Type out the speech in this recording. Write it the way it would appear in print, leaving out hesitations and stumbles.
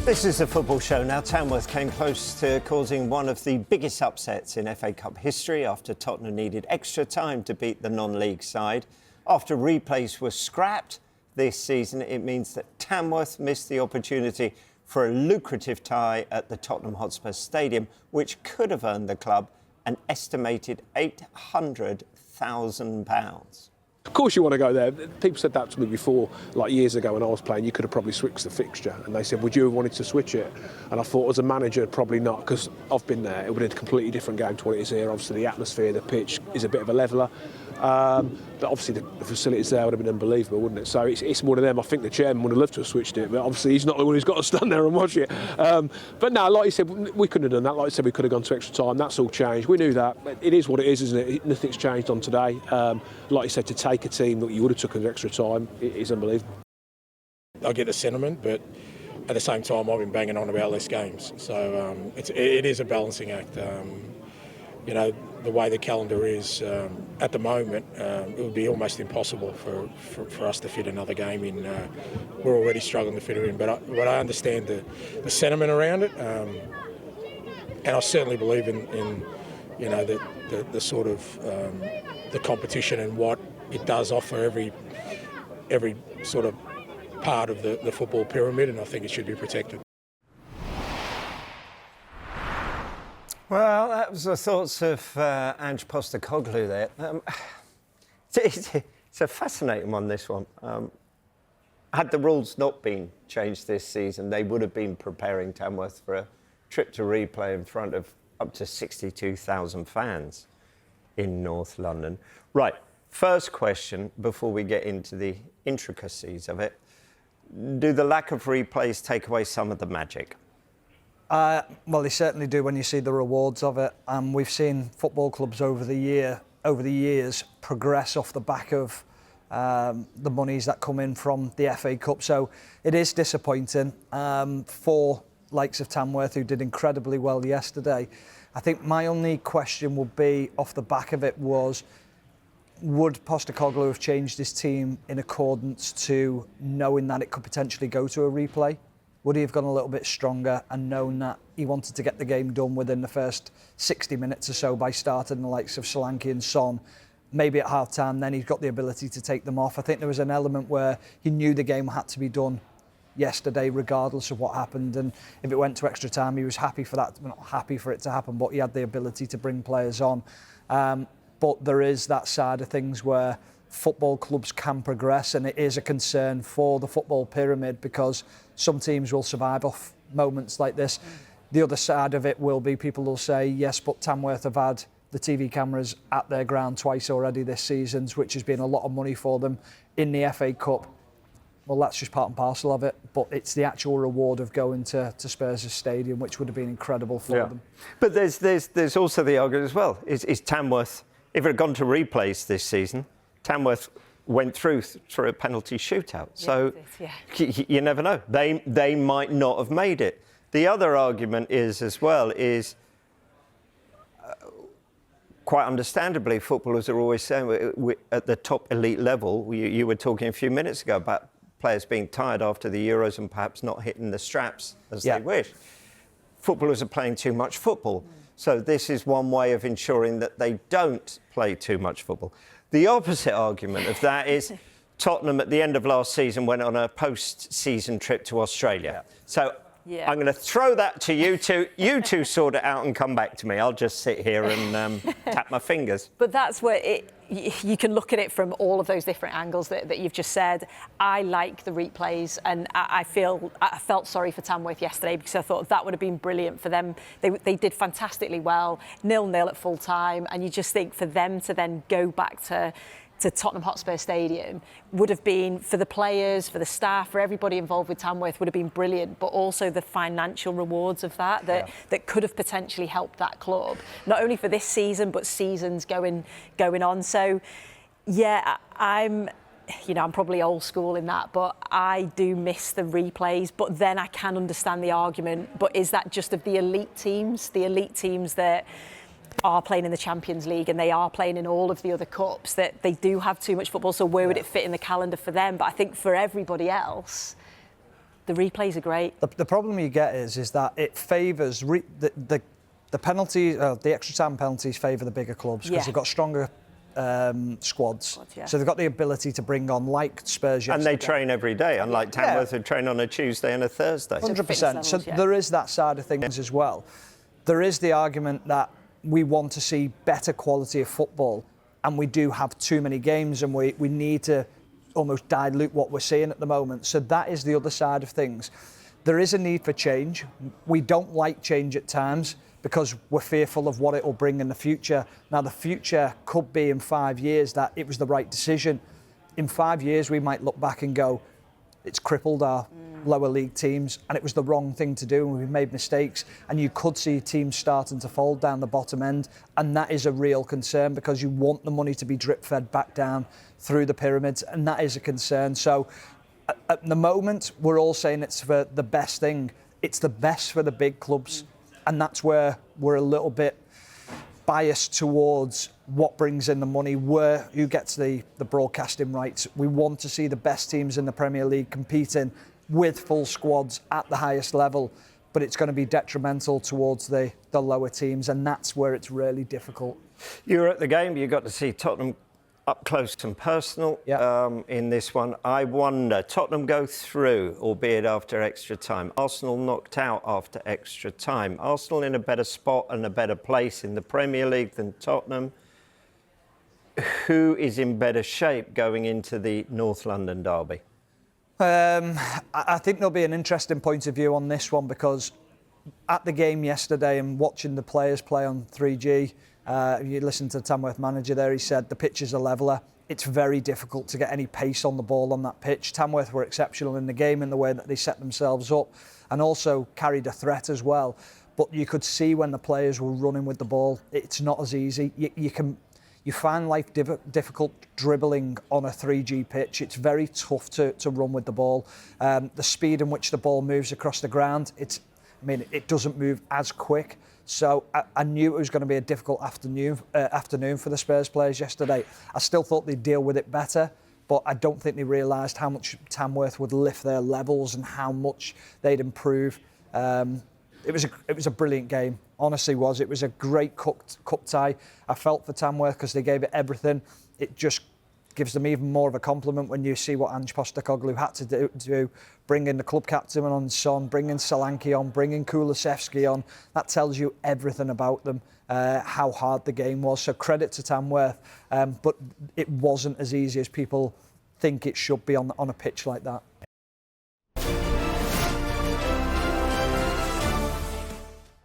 This is a football show now. Tamworth came close to causing one of the biggest upsets in FA Cup history after Tottenham needed extra time to beat the non-league side. After replays were scrapped this season, it means that Tamworth missed the opportunity for a lucrative tie at the Tottenham Hotspur Stadium, which could have earned the club an estimated £800,000. Of course you want to go there. People said that to me before, like years ago when I was playing, you could have probably switched the fixture. And they said, would you have wanted to switch it? And I thought, as a manager, probably not, because I've been there. It would have been a completely different game to what it is here. Obviously, the atmosphere, the pitch is a bit of a leveller. But obviously, the facilities there would have been unbelievable, wouldn't it? So it's one of them. I think the chairman would have loved to have switched it, but obviously he's not the one who's got to stand there and watch it. But no, like you said, we couldn't have done that. Like I said, we could have gone to extra time. That's all changed. We knew that. It is what it is, isn't it? Nothing's changed on today. Like you said, to take a team that you would have took an extra time, it is unbelievable. I get the sentiment, but at the same time, I've been banging on about less games. So it is a balancing act. You know, the way the calendar is at the moment, it would be almost impossible for us to fit another game in. We're already struggling to fit it in, but I understand the sentiment around it, and I certainly believe in you know, the sort of the competition and what it does offer every sort of part of the football pyramid, and I think it should be protected. Well, that was the thoughts of Ange Postecoglou there. It's a fascinating one, this one. Had the rules not been changed this season, they would have been preparing Tamworth for a trip to replay in front of up to 62,000 fans in North London. Right, first question, before we get into the intricacies of it. Do the lack of replays take away some of the magic? Well, they certainly do when you see the rewards of it. We've seen football clubs over the years progress off the back of the monies that come in from the FA Cup. So it is disappointing for likes of Tamworth, who did incredibly well yesterday. I think my only question would be off the back of it was, would Postecoglou have changed his team in accordance to knowing that it could potentially go to a replay? Would he have gone a little bit stronger and known that he wanted to get the game done within the first 60 minutes or so by starting the likes of Solanke and Son? Maybe at half-time, then he's got the ability to take them off. I think there was an element where he knew the game had to be done yesterday, regardless of what happened. And if it went to extra time, he was happy for that. Well, not happy for it to happen, but he had the ability to bring players on. But there is that side of things where football clubs can progress, and it is a concern for the football pyramid because some teams will survive off moments like this. The other side of it will be people will say, yes, but Tamworth have had the TV cameras at their ground twice already this season, which has been a lot of money for them in the FA Cup. Well, that's just part and parcel of it, but it's the actual reward of going to Spurs' stadium, which would have been incredible for them. But there's also the argument as well. Is Tamworth, if it had gone to replays this season, Tamworth went through a penalty shootout. So you never know. They might not have made it. The other argument is quite understandably, footballers are always saying we're at the top elite level. You were talking a few minutes ago about players being tired after the Euros and perhaps not hitting the straps as they wish. Footballers are playing too much football. So this is one way of ensuring that they don't play too much football. The opposite argument of that is Tottenham at the end of last season went on a post-season trip to Australia. So I'm going to throw that to you two. You two sort it out and come back to me. I'll just sit here and tap my fingers. But that's where you can look at it from all of those different angles that you've just said. I like the replays, and I felt sorry for Tamworth yesterday because I thought that would have been brilliant for them. They did fantastically well, 0-0 at full time, and you just think for them to then go back to Tottenham Hotspur Stadium would have been, for the players, for the staff, for everybody involved with Tamworth, would have been brilliant, but also the financial rewards of that could have potentially helped that club, not only for this season, but seasons going on. So, yeah, I'm probably old school in that, but I do miss the replays. But then I can understand the argument, but is that just of the elite teams that are playing in the Champions League and they are playing in all of the other cups, that they do have too much football, so where would it fit in the calendar for them? But I think for everybody else, The replays are great. The problem you get is that it favours the penalty, the extra time penalties favour the bigger clubs because they've got stronger squads. So they've got the ability to bring on, like Spurs yesterday. And they train every day, unlike Tamworth who train on a Tuesday and a Thursday. 100%. So there is that side of things as well. There is the argument that we want to see better quality of football, and we do have too many games, and we need to almost dilute what we're seeing at the moment. So that is the other side of things. There is a need for change. We don't like change at times because we're fearful of what it will bring in the future. Now, the future could be in 5 years that it was the right decision. In 5 years, we might look back and go, it's crippled our lower league teams and it was the wrong thing to do and we've made mistakes, and you could see teams starting to fold down the bottom end, and that is a real concern because you want the money to be drip fed back down through the pyramids, and that is a concern. So at the moment we're all saying it's for the best thing. It's the best for the big clubs, and that's where we're a little bit biased towards what brings in the money, who gets the broadcasting rights. We want to see the best teams in the Premier League competing with full squads at the highest level, but it's going to be detrimental towards the lower teams, and that's where it's really difficult. You were at the game, you got to see Tottenham up close and personal in this one. I wonder, Tottenham go through, albeit after extra time. Arsenal knocked out after extra time. Arsenal in a better spot and a better place in the Premier League than Tottenham. Who is in better shape going into the North London derby? I think there'll be an interesting point of view on this one because at the game yesterday and watching the players play on 3G, you listen to the Tamworth manager there, he said the pitch is a leveller. It's very difficult to get any pace on the ball on that pitch. Tamworth were exceptional in the game in the way that they set themselves up and also carried a threat as well. But you could see when the players were running with the ball, it's not as easy. You find life difficult dribbling on a 3G pitch. It's very tough to run with the ball. The speed in which the ball moves across the ground, it doesn't move as quick. So I knew it was going to be a difficult afternoon for the Spurs players yesterday. I still thought they'd deal with it better, but I don't think they realised how much Tamworth would lift their levels and how much they'd improve. It was a brilliant game. Honestly was. It was a great cup tie. I felt for Tamworth because they gave it everything. It just gives them even more of a compliment when you see what Ange Postecoglou had to do, bring in the club captain on Son, bring in Solanke on, bring in Kulusevski on. That tells you everything about them, how hard the game was. So credit to Tamworth, but it wasn't as easy as people think it should be on a pitch like that.